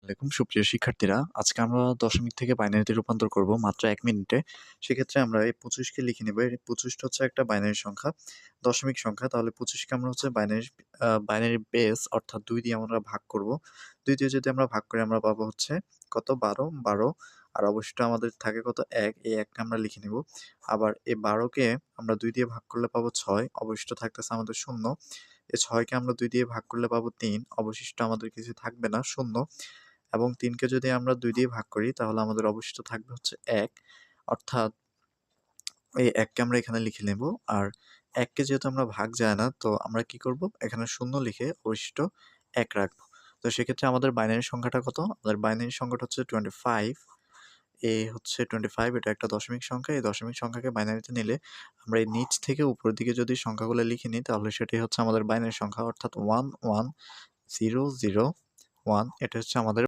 আসসালামু আলাইকুম সুপ্রিয় শিক্ষার্থীরা, আজকে আমরা দশমিক থেকে বাইনারিতে রূপান্তর করব মাত্র ১ মিনিটে। সেক্ষেত্রে আমরা এই ২৫ কে লিখে নেব। এই ২৫ টা হচ্ছে একটা বাইনারি সংখ্যা, দশমিক সংখ্যা। তাহলে ২৫ কে আমরা হচ্ছে বাইনারি বেস অর্থাৎ ২ দিয়ে আমরা ভাগ করব। ২ দিয়ে যদি আমরা ভাগ করি আমরা পাবো হচ্ছে কত ১২ আর অবশিষ্ট আমাদের থাকে কত ১, এই ১ কে আমরা লিখে নেব। আবার এই ১২ কে আমরা ২ দিয়ে ভাগ করলে পাবো ৬, অবশিষ্ট থাকতেছে আমাদের ০। এই ৬ কে আমরা ২ দিয়ে ভাগ করলে পাবো ৩, অবশিষ্ট আমাদের কিছু থাকবে না, ০। এবং ৩ কে যদি আমরা ২ দিয়ে ভাগ করি তাহলে আমাদের অবশিষ্ট থাকবে হচ্ছে ১, অর্থাৎ এই ১ কে আমরা এখানে লিখে নেব। আর ১ কে যেহেতু আমরা ভাগ যায় না, তো আমরা কি করব? এখানে ০ লিখে অবশিষ্ট ১ রাখবো। তো সেক্ষেত্রে আমাদের বাইনারি সংখ্যাটা কত? আমাদের বাইনারি সংখ্যাটা হচ্ছে 25। হচ্ছে 25, এটা একটা দশমিক সংখ্যা। এই দশমিক সংখ্যাকে বাইনারিতে নিলে আমরা এই নিচ থেকে উপরের দিকে যদি সংখ্যাগুলো লিখে নিই তাহলে সেটাই হচ্ছে আমাদের বাইনারি সংখ্যা, অর্থাৎ 11001। এটা হচ্ছে আমাদের